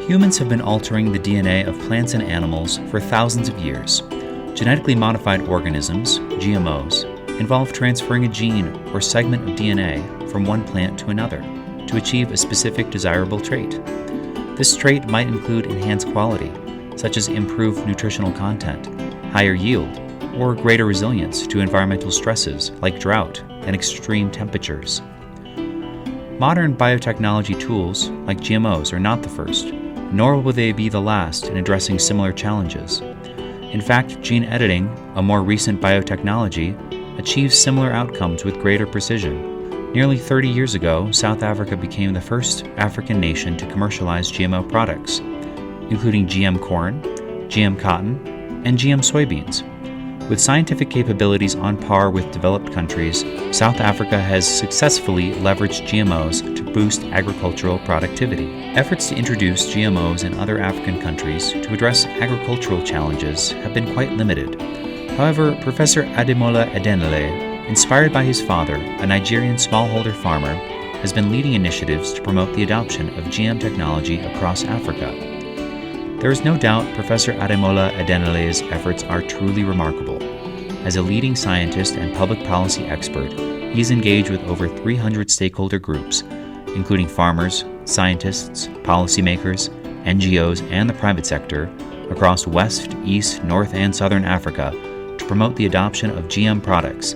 Humans have been altering the DNA of plants and animals for thousands of years. Genetically modified organisms, GMOs, involve transferring a gene or segment of DNA from one plant to another to achieve a specific desirable trait. This trait might include enhanced quality, such as improved nutritional content, higher yield, or greater resilience to environmental stresses like drought and extreme temperatures. Modern biotechnology tools like GMOs are not the first, nor will they be the last in addressing similar challenges. In fact, gene editing, a more recent biotechnology, achieves similar outcomes with greater precision. Nearly 30 years ago, South Africa became the first African nation to commercialize GMO products, including GM corn, GM cotton, and GM soybeans. With scientific capabilities on par with developed countries, South Africa has successfully leveraged GMOs to boost agricultural productivity. Efforts to introduce GMOs in other African countries to address agricultural challenges have been quite limited. However, Professor Ademola Adenle, inspired by his father, a Nigerian smallholder farmer, has been leading initiatives to promote the adoption of GM technology across Africa. There is no doubt Professor Ademola Adenle's efforts are truly remarkable. As a leading scientist and public policy expert, he is engaged with over 300 stakeholder groups, including farmers, scientists, policymakers, NGOs, and the private sector, across West, East, North, and Southern Africa to promote the adoption of GM products.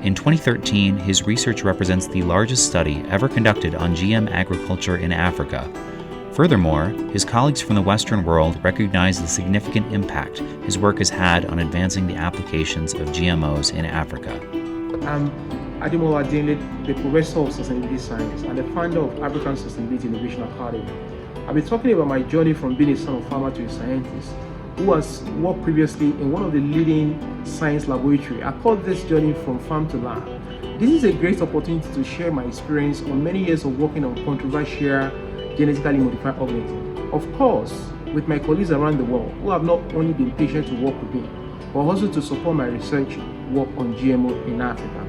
In 2013, his research represents the largest study ever conducted on GM agriculture in Africa. Furthermore, his colleagues from the Western world recognize the significant impact his work has had on advancing the applications of GMOs in Africa. I'm Ademola Adenle, the Professor of Sustainability Science and the founder of African Sustainability Innovation Academy. I'll be talking about my journey from being a son of farmer to a scientist who has worked previously in one of the leading science laboratories. I call this journey from farm to lab. This is a great opportunity to share my experience on many years of working on controversial genetically modified organisms. Of course, with my colleagues around the world who have not only been patient to work with me, but also to support my research work on GMO in Africa.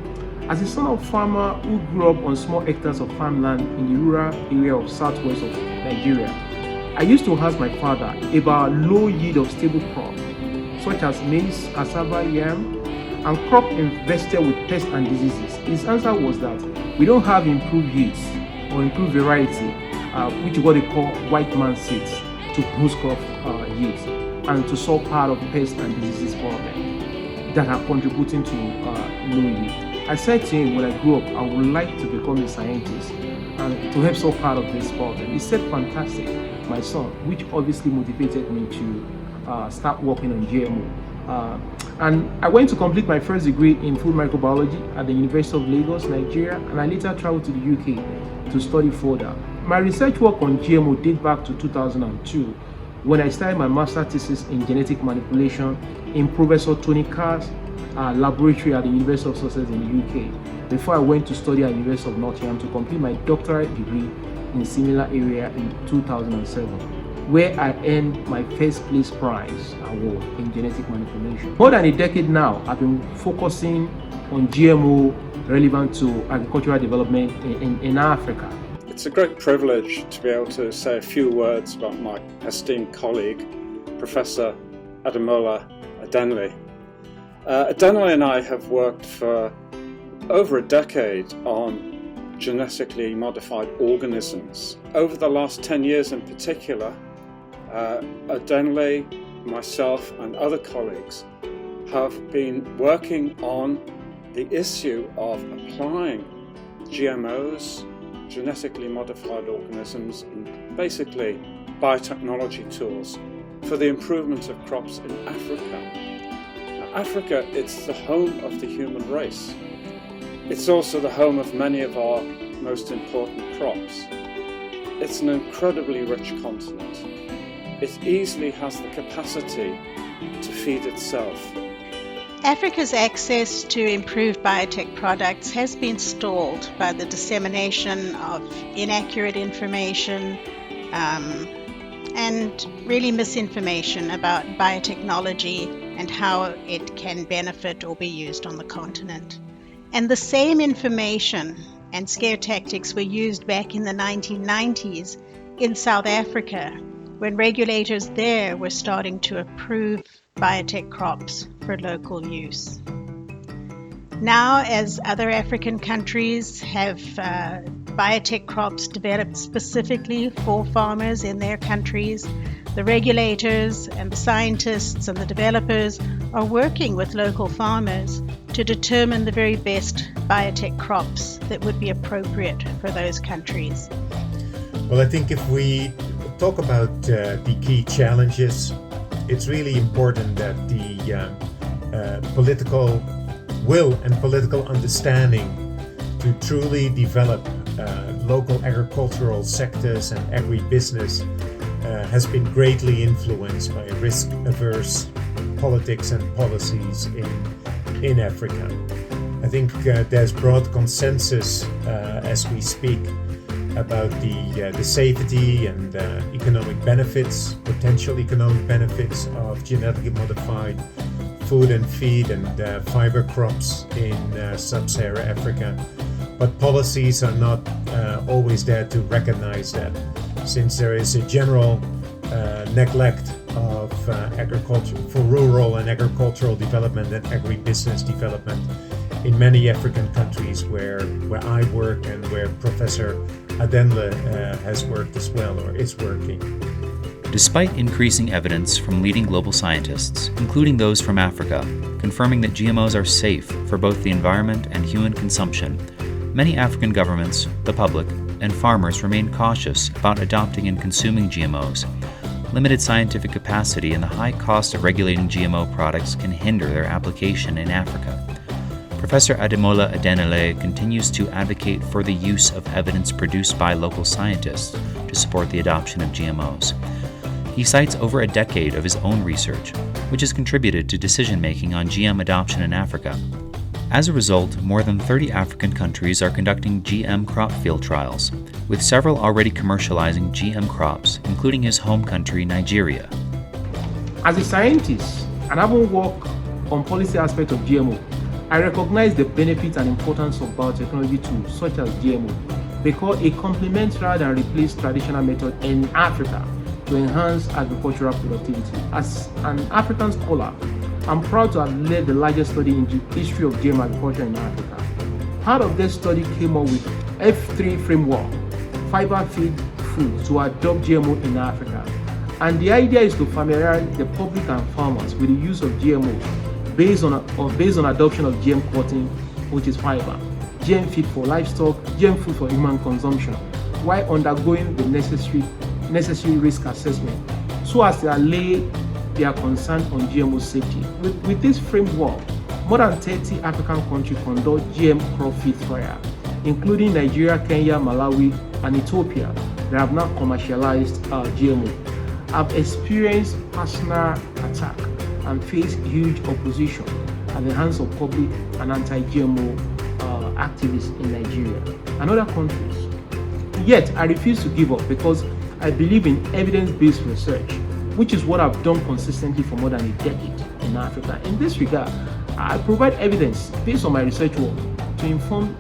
As a son of farmer who grew up on small hectares of farmland in the rural area of southwest of Nigeria, I used to ask my father about low yield of stable crops, such as maize, cassava, yam, and crop infested with pests and diseases. His answer was that we don't have improved yields or improved variety, which is what they call white man seeds, to boost crop yields and to solve part of pest and diseases problem that are contributing to low yield. I said to him when I grew up, I would like to become a scientist and to help solve part of this problem. He said, fantastic, my son, which obviously motivated me to start working on GMO. And I went to complete my first degree in food microbiology at the University of Lagos, Nigeria, and I later traveled to the UK to study further. My research work on GMO dates back to 2002 when I started my master's thesis in genetic manipulation in Professor Tony Carr's laboratory at the University of Sussex in the UK, before I went to study at the University of Nottingham to complete my doctorate degree in similar area in 2007, where I earned my first place prize award in genetic manipulation. More than a decade now, I've been focusing on GMO relevant to agricultural development in Africa. It's a great privilege to be able to say a few words about my esteemed colleague, Professor Ademola Adenle. Adenle and I have worked for over a decade on genetically modified organisms. Over the last 10 years in particular, Adenle, myself and other colleagues have been working on the issue of applying GMOs, genetically modified organisms, and basically biotechnology tools for the improvement of crops in Africa. Now, Africa, it's the home of the human race. It's also the home of many of our most important crops. It's an incredibly rich continent. It easily has the capacity to feed itself. Africa's access to improved biotech products has been stalled by the dissemination of inaccurate information and really misinformation about biotechnology and how it can benefit or be used on the continent. And the same information and scare tactics were used back in the 1990s in South Africa when regulators there were starting to approve biotech crops for local use. Now, as other African countries have biotech crops developed specifically for farmers in their countries, the regulators and the scientists and the developers are working with local farmers to determine the very best biotech crops that would be appropriate for those countries. Well, I think if we talk about the key challenges, it's really important that the political will and political understanding to truly develop local agricultural sectors and agribusiness has been greatly influenced by risk-averse politics and policies in Africa. I think there's broad consensus as we speak about the safety and economic benefits, potential economic benefits of genetically modified food and feed and fiber crops in sub-Saharan Africa. But policies are not always there to recognize that, since there is a general neglect of agriculture for rural and agricultural development and agribusiness development in many African countries where I work and where Professor Adenle has worked as well, or is working. Despite increasing evidence from leading global scientists, including those from Africa, confirming that GMOs are safe for both the environment and human consumption, many African governments, the public, and farmers remain cautious about adopting and consuming GMOs. Limited scientific capacity and the high cost of regulating GMO products can hinder their application in Africa. Professor Ademola Adenle continues to advocate for the use of evidence produced by local scientists to support the adoption of GMOs. He cites over a decade of his own research, which has contributed to decision-making on GM adoption in Africa. As a result, more than 30 African countries are conducting GM crop field trials, with several already commercializing GM crops, including his home country, Nigeria. As a scientist, and having worked on policy aspects of GMO, I recognize the benefits and importance of biotechnology tools such as GMO, because it complements rather than replace traditional methods in Africa to enhance agricultural productivity. As an African scholar, I'm proud to have led the largest study in the history of GM agriculture in Africa. Part of this study came up with F3 framework, fiber feed food to adopt GMO in Africa. And the idea is to familiarize the public and farmers with the use of GMOs based on adoption of GM cotton, which is fiber, GM feed for livestock, GM food for human consumption, while undergoing the necessary risk assessment, so as to allay their concern on GMO safety. With this framework, more than 30 African countries conduct GM crop feed trials, including Nigeria, Kenya, Malawi, and Ethiopia, that have now commercialized GMO. Have experienced personal attack and faced huge opposition at the hands of public and anti-GMO activists in Nigeria and other countries. Yet, I refuse to give up because I believe in evidence-based research, which is what I've done consistently for more than a decade in Africa. In this regard, I provide evidence based on my research work to inform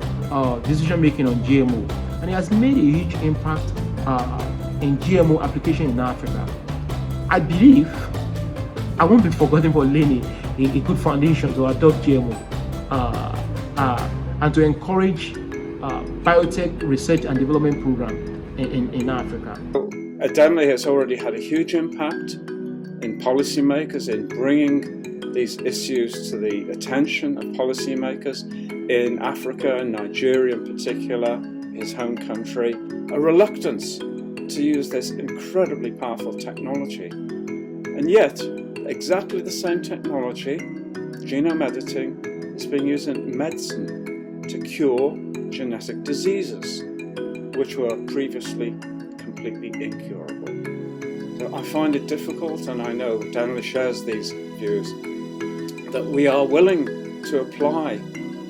decision-making on GMO, and it has made a huge impact in GMO application in Africa. I believe I won't be forgotten for laying a good foundation to adopt GMO and to encourage biotech research and development program in Africa. Adenle has already had a huge impact in policymakers in bringing these issues to the attention of policymakers in Africa and Nigeria in particular, his home country, a reluctance to use this incredibly powerful technology. And yet, exactly the same technology, genome editing, is being used in medicine to cure genetic diseases, which were previously completely incurable. So I find it difficult, and I know Adenle shares these views, that we are willing to apply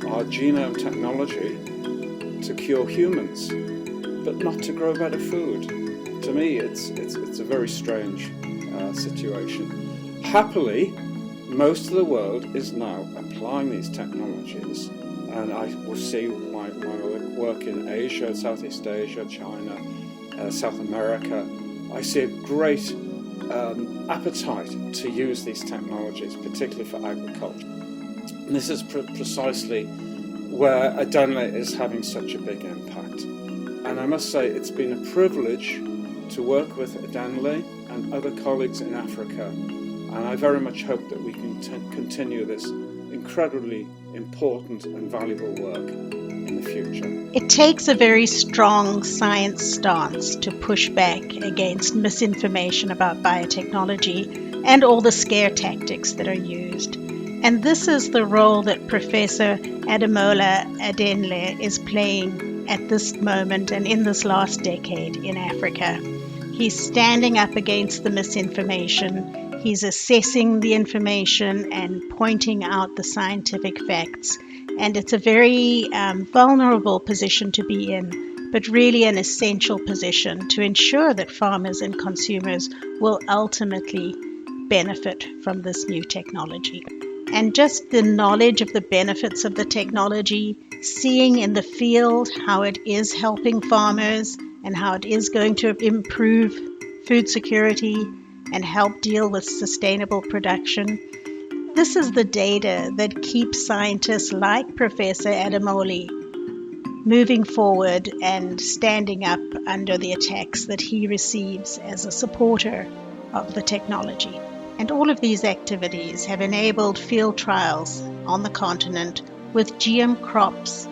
our genome technology to cure humans, but not to grow better food. To me, it's a very strange situation. Happily, most of the world is now applying these technologies, and I will see my work in Asia, Southeast Asia, China, South America. I see a great appetite to use these technologies, particularly for agriculture. And this is precisely where Adenle is having such a big impact. And I must say it's been a privilege to work with Adenle and other colleagues in Africa, and I very much hope that we can continue this incredibly important and valuable work in the future. It takes a very strong science stance to push back against misinformation about biotechnology and all the scare tactics that are used. And this is the role that Professor Ademola Adenle is playing at this moment and in this last decade in Africa. He's standing up against the misinformation. He's assessing the information and pointing out the scientific facts. And it's a very vulnerable position to be in, but really an essential position to ensure that farmers and consumers will ultimately benefit from this new technology. And just the knowledge of the benefits of the technology, seeing in the field how it is helping farmers and how it is going to improve food security and help deal with sustainable production. This is the data that keeps scientists like Professor Ademola moving forward and standing up under the attacks that he receives as a supporter of the technology. And all of these activities have enabled field trials on the continent with GM crops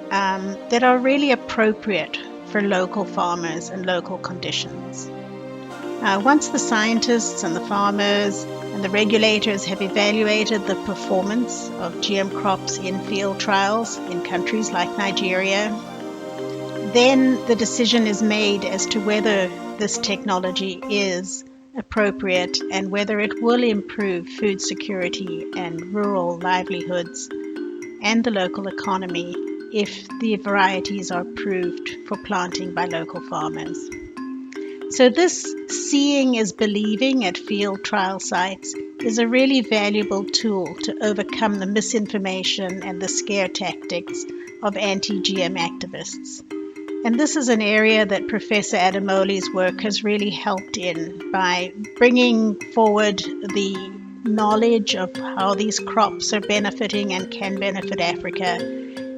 that are really appropriate for local farmers and local conditions. Once the scientists and the farmers and the regulators have evaluated the performance of GM crops in field trials in countries like Nigeria, then the decision is made as to whether this technology is appropriate and whether it will improve food security and rural livelihoods and the local economy if the varieties are approved for planting by local farmers. So this seeing is believing at field trial sites is a really valuable tool to overcome the misinformation and the scare tactics of anti-GM activists. And this is an area that Professor Ademola's work has really helped in by bringing forward the knowledge of how these crops are benefiting and can benefit Africa.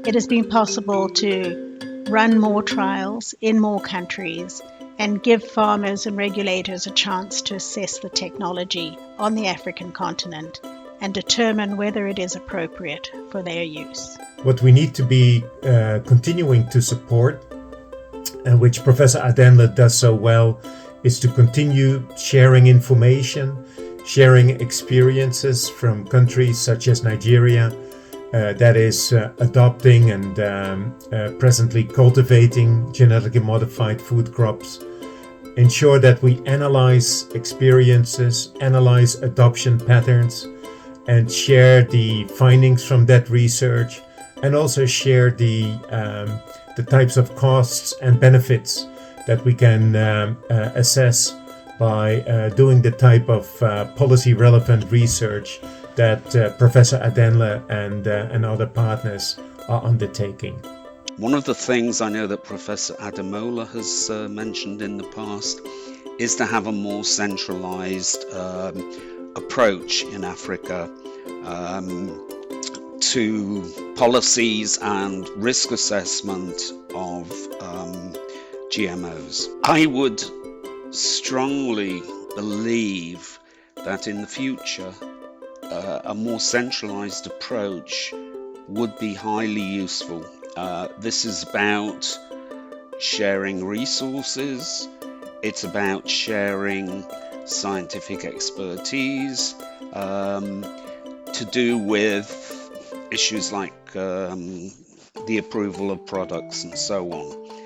It has been possible to run more trials in more countries and give farmers and regulators a chance to assess the technology on the African continent and determine whether it is appropriate for their use. What we need to be continuing to support, and which Professor Adenle does so well, is to continue sharing information, sharing experiences from countries such as Nigeria, that is adopting and presently cultivating genetically modified food crops. Ensure that we analyze experiences, analyze adoption patterns, and share the findings from that research, and also share the types of costs and benefits that we can assess by doing the type of policy-relevant research that Professor Adenle and other partners are undertaking. One of the things I know that Professor Ademola has mentioned in the past is to have a more centralized approach in Africa to policies and risk assessment of GMOs. I would strongly believe that in the future a more centralized approach would be highly useful. This is about sharing resources, it's about sharing scientific expertise to do with issues like the approval of products and so on.